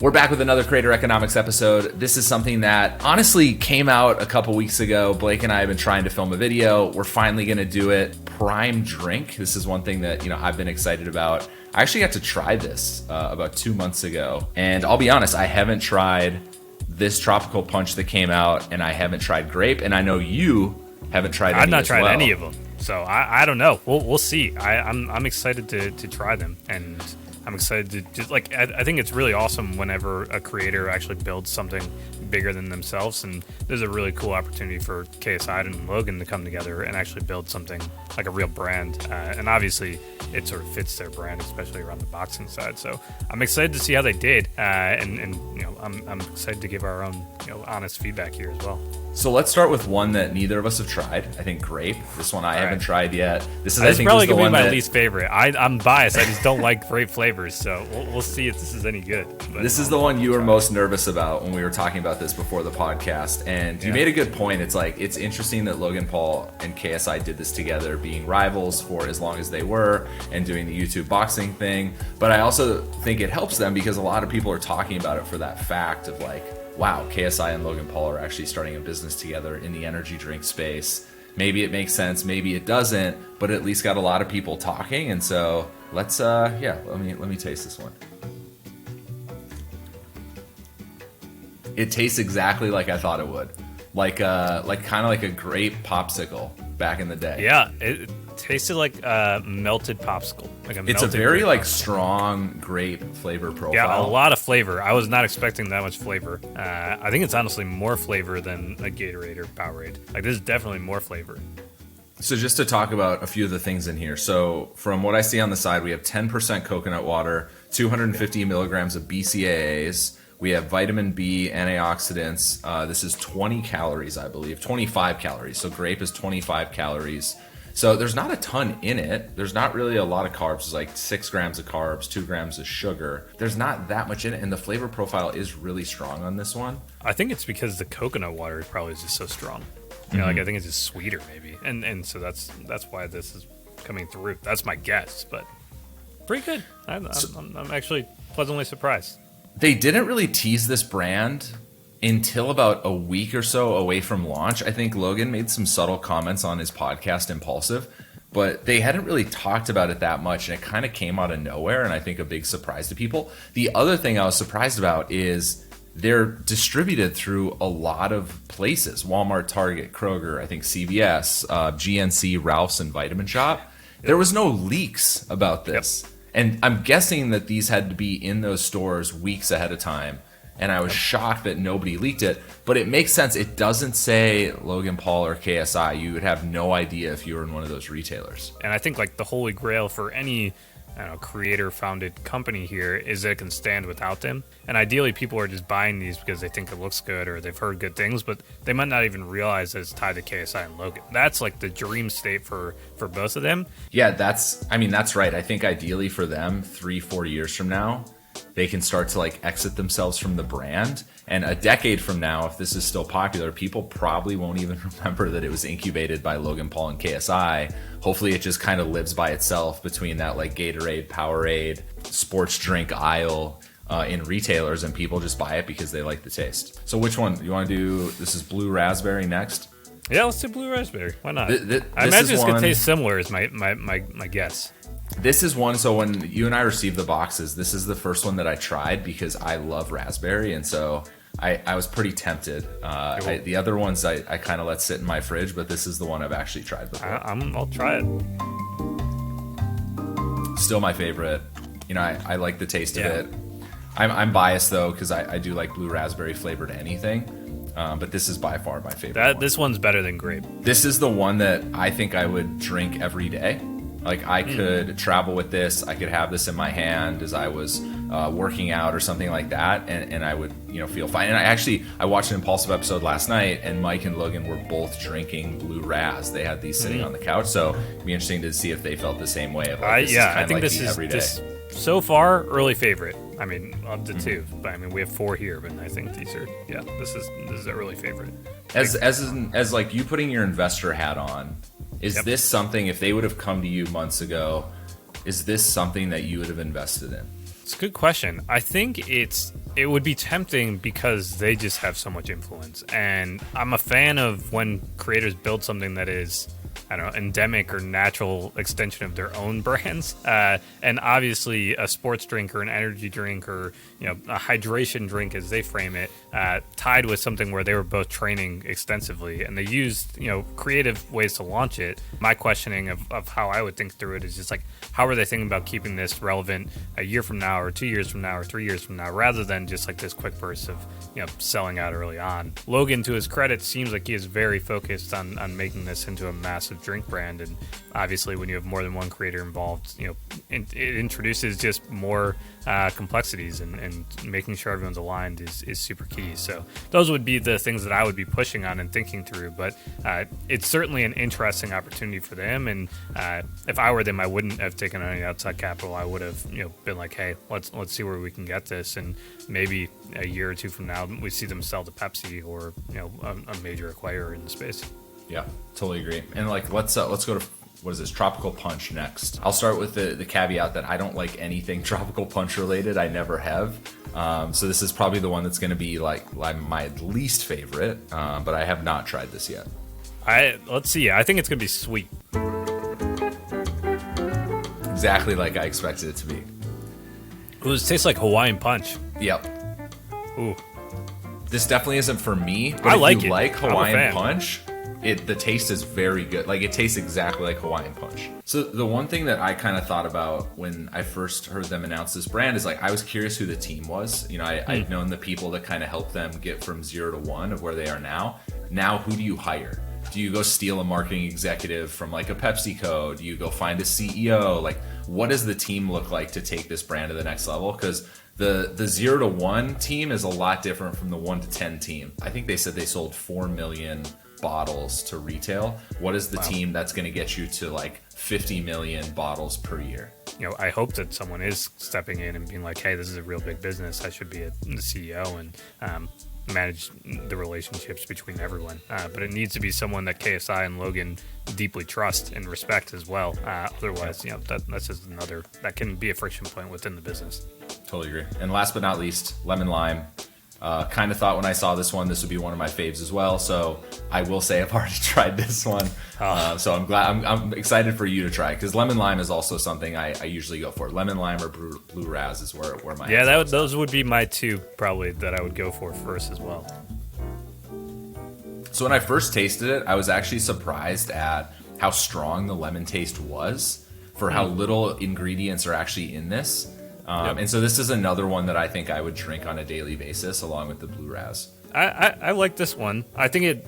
We're back with another Creator Economics episode. This is something that honestly came out a couple weeks ago. Blake and I have been trying to film a video. We're finally going to do it. Prime Drink. This is one thing that I've been excited about. I actually got to try this about 2 months ago. And I'll be honest, I haven't tried this tropical punch that came out, and I haven't tried grape. And I know you haven't tried any. I've not tried any of them. So I don't know. We'll see. I'm excited to try them. And I'm excited to I think it's really awesome whenever a creator actually builds something bigger than themselves, and there's a really cool opportunity for KSI and Logan to come together and actually build something like a real brand, and obviously it sort of fits their brand, especially around the boxing side. So I'm excited to see how they did, and I'm excited to give our own honest feedback here as well. So let's start with one that neither of us have tried. I think grape. This one I haven't tried yet. This is probably going to be my least favorite. I'm biased. I just don't like grape flavors, so we'll see if this is any good. But this is the one you were most nervous about when we were talking about this before the podcast, and you made a good point. It's interesting that Logan Paul and KSI did this together, being rivals for as long as they were and doing the YouTube boxing thing. But I also think it helps them because a lot of people are talking about it for that fact of wow, KSI and Logan Paul are actually starting a business together in the energy drink space. Maybe it makes sense, maybe it doesn't, but at least got a lot of people talking. And so let's let me taste this one. It tastes exactly like I thought it would, kind of like a grape popsicle back in the day. Yeah, it tasted like a melted popsicle. It's a very strong grape flavor profile. Yeah, a lot of flavor. I was not expecting that much flavor. I think it's honestly more flavor than a Gatorade or Powerade. This is definitely more flavor. So just to talk about a few of the things in here. So from what I see on the side, we have 10% coconut water, 250 milligrams of BCAAs. We have vitamin B, antioxidants. This is 20 calories, I believe, 25 calories. So grape is 25 calories. So there's not a ton in it. There's not really a lot of carbs. It's like 6 grams of carbs, 2 grams of sugar. There's not that much in it, and the flavor profile is really strong on this one. I think it's because the coconut water probably is just so strong. I think it's just sweeter maybe, and so that's why this is coming through. That's my guess, but pretty good. I'm actually pleasantly surprised. They didn't really tease this brand until about a week or so away from launch. I think Logan made some subtle comments on his podcast, Impulsive, but they hadn't really talked about it that much, and it kind of came out of nowhere, and I think a big surprise to people. The other thing I was surprised about is they're distributed through a lot of places: Walmart, Target, Kroger, I think CVS, GNC, Ralph's, and Vitamin Shop. There was no leaks about this. Yep. And I'm guessing that these had to be in those stores weeks ahead of time. And I was shocked that nobody leaked it. But it makes sense. It doesn't say Logan Paul or KSI. You would have no idea if you were in one of those retailers. And I think the holy grail for any creator-founded company here is that it can stand without them. And ideally, people are just buying these because they think it looks good or they've heard good things, but they might not even realize that it's tied to KSI and Logan. That's the dream state for both of them. Yeah, that's right. I think ideally for them, 3-4 years from now, they can start to exit themselves from the brand. And a decade from now, if this is still popular, people probably won't even remember that it was incubated by Logan Paul and KSI. Hopefully it just kind of lives by itself between that Gatorade, Powerade, sports drink aisle in retailers, and people just buy it because they like the taste. So which one? You want to do, this is blue raspberry next? Yeah, let's do blue raspberry. Why not? I imagine it's going to taste similar is my guess. This is one, so when you and I received the boxes, this is the first one that I tried because I love raspberry, and so I was pretty tempted. The other ones I kind of let sit in my fridge, but this is the one I've actually tried before. I'll try it. Still my favorite. I like the taste of it. I'm biased, though, because I do like blue raspberry flavored anything. But this is by far my favorite one. This one's better than grape. This is the one that I think I would drink every day. I could travel with this. I could have this in my hand as I was working out or something like that, and I would feel fine. And I watched an Impulsive episode last night, and Mike and Logan were both drinking blue raz. They had these sitting on the couch, so it'd be interesting to see if they felt the same way. I think this is so far early favorite. I mean, up to two, but we have 4 here, but I think these are this is an early favorite. As you putting your investor hat on. Is this something, if they would have come to you months ago, is this something that you would have invested in? It's a good question. I think it's it would be tempting because they just have so much influence. And I'm a fan of when creators build something that is, I don't know, endemic or natural extension of their own brands. And obviously a sports drink or an energy drink or, a hydration drink as they frame it, tied with something where they were both training extensively and they used, creative ways to launch it. My questioning of how I would think through it is just like, how are they thinking about keeping this relevant a year from now or 2 years from now or 3 years from now, rather than just like this quick burst of, selling out early on. Logan, to his credit, seems like he is very focused on making this into a massive drink brand. And obviously when you have more than one creator involved, it introduces just more complexities and making sure everyone's aligned is super key. So those would be the things that I would be pushing on and thinking through. But it's certainly an interesting opportunity for them. And if I were them, I wouldn't have taken any outside capital. I would have been like, hey, let's see where we can get this. And maybe a year or two from now, we see them sell to Pepsi or a major acquirer in the space. Yeah, totally agree. And like let's go to what is this, tropical punch next. I'll start with the caveat that I don't like anything tropical punch related. I never have. So this is probably the one that's going to be like my least favorite, but I have not tried this yet. Let's see. I think it's going to be sweet. Exactly like I expected it to be. Ooh, it tastes like Hawaiian Punch. Yep. Ooh. This definitely isn't for me, but I if like you it. like Hawaiian Punch, the taste is very good. Like, it tastes exactly like Hawaiian Punch. So the one thing that I kind of thought about when I first heard them announce this brand is like, I was curious who the team was. I'd known the people that kind of helped them get from 0 to 1 of where they are now. Now, who do you hire? Do you go steal a marketing executive from like a PepsiCo? Do you go find a CEO? Like, what does the team look like to take this brand to the next level? Because the 0 to 1 team is a lot different from the 1 to 10 team. I think they said they sold 4 million bottles to retail. What is the team that's going to get you to like 50 million bottles per year? I hope that someone is stepping in and being like, hey, this is a real big business. I should be the CEO and manage the relationships between everyone. But it needs to be someone that KSI and Logan deeply trust and respect as well. Otherwise, that's just another, that can be a friction point within the business. Totally agree. And last but not least, lemon lime. Kind of thought when I saw this one, this would be one of my faves as well. So I will say I've already tried this one. So I'm glad, I'm excited for you to try, because lemon lime is also something I usually go for. Lemon lime or blue raz is where my those would be my two probably that I would go for first as well. So when I first tasted it, I was actually surprised at how strong the lemon taste was for how little ingredients are actually in this. And so this is another one that I think I would drink on a daily basis along with the blue raz. I like this one. I think I'd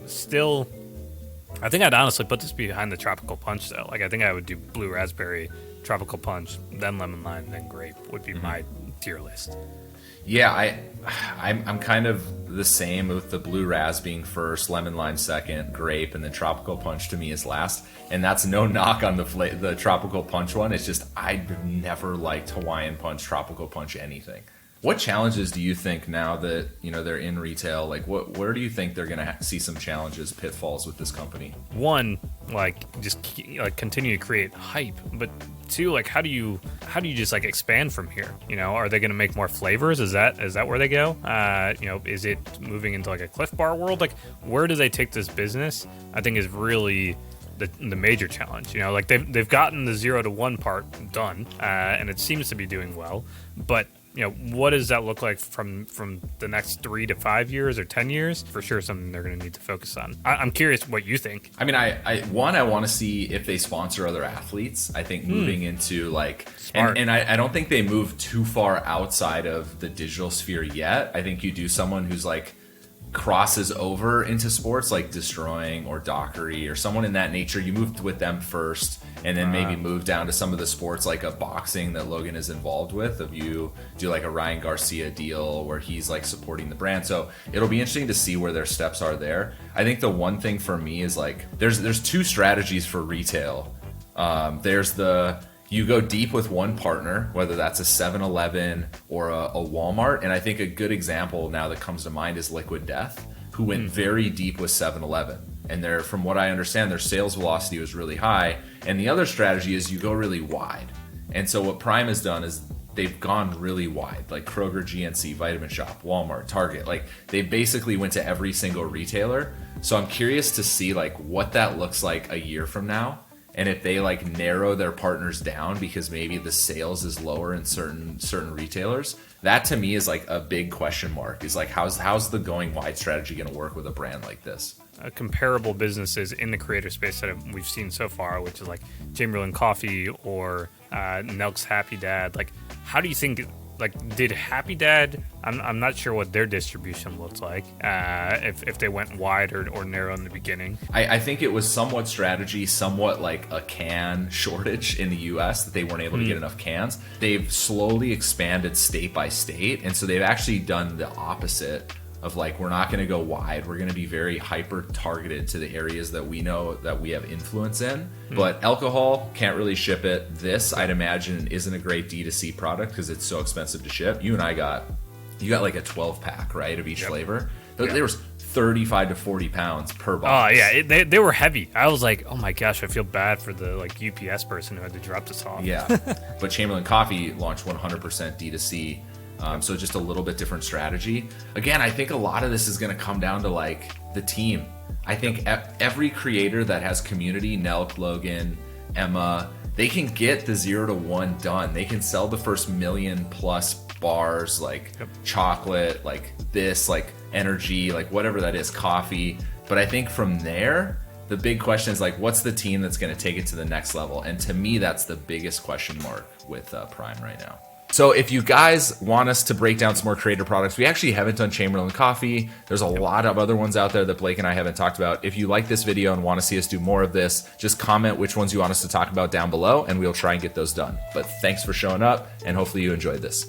honestly put this behind the tropical punch though. Like, I think I would do blue raspberry, tropical punch, then lemon lime, then grape would be my tier list. Yeah, I'm kind of the same with the blue raz being first, lemon lime second, grape, and then tropical punch to me is last. And that's no knock on the tropical punch one. It's just I've never liked Hawaiian Punch, tropical punch, anything. What challenges do you think now that they're in retail? Like, where do you think they're going to see some challenges, pitfalls with this company? One, continue to create hype, but two, how do you just expand from here? Are they going to make more flavors? Is that where they go? Is it moving into a Cliff Bar world? Where do they take this business? I think is really the major challenge. They've gotten the 0 to 1 part done, and it seems to be doing well, but what does that look like from the next 3 to 5 years or 10 years? For sure, something they're going to need to focus on. I'm curious what you think. I mean, I want to see if they sponsor other athletes. I think moving into and I don't think they move too far outside of the digital sphere yet. I think you do someone who's crosses over into sports like Destroying or Dockery or someone in that nature. You moved with them first and then maybe move down to some of the sports like a boxing that Logan is involved with, if you do a Ryan Garcia deal where he's supporting the brand. So it'll be interesting to see where their steps are there. I think the one thing for me is there's two strategies for retail. There's you go deep with one partner, whether that's a 7-Eleven or a Walmart. And I think a good example now that comes to mind is Liquid Death, who went very deep with 7-Eleven. And from what I understand, their sales velocity was really high. And the other strategy is you go really wide. And so what Prime has done is they've gone really wide, like Kroger, GNC, Vitamin Shop, Walmart, Target. Like they basically went to every single retailer. So I'm curious to see like what that looks like a year from now, and if they like narrow their partners down because maybe the sales is lower in certain retailers. That to me is like a big question mark. Is like how's the going wide strategy going to work with a brand like this? Comparable businesses in the creator space that we've seen so far, which is like Chamberlain Coffee or Nelk's Happy Dad. Like, how do you think? Like, did Happy Dad? I'm not sure what their distribution looks like. If they went wide or narrow in the beginning. I think it was somewhat strategy, somewhat like a can shortage in the U.S. that they weren't able to get enough cans. They've slowly expanded state by state, and so they've actually done the opposite of like, we're not going to go wide. We're going to be very hyper targeted to the areas that we know that we have influence in. But alcohol, can't really ship it. This, I'd imagine, isn't a great D2C product because it's so expensive to ship. You and I you got like a 12 pack, right, of each flavor. There was 35 to 40 pounds per box. Oh yeah, they were heavy. I was like, oh my gosh, I feel bad for the like UPS person who had to drop this off. Yeah, but Chamberlain Coffee launched 100% D2C. So just a little bit different strategy. Again, I think a lot of this is going to come down to like the team. I think every creator that has community, Nelk, Logan, Emma, they can get the 0 to 1 done. They can sell the first 1 million plus bars, like chocolate, like this, like energy, like whatever that is, coffee. But I think from there, the big question is like, what's the team that's going to take it to the next level? And to me, that's the biggest question mark with Prime right now. So if you guys want us to break down some more creator products, we actually haven't done Chamberlain Coffee. There's a lot of other ones out there that Blake and I haven't talked about. If you like this video and want to see us do more of this, just comment which ones you want us to talk about down below, and we'll try and get those done. But thanks for showing up, and hopefully you enjoyed this.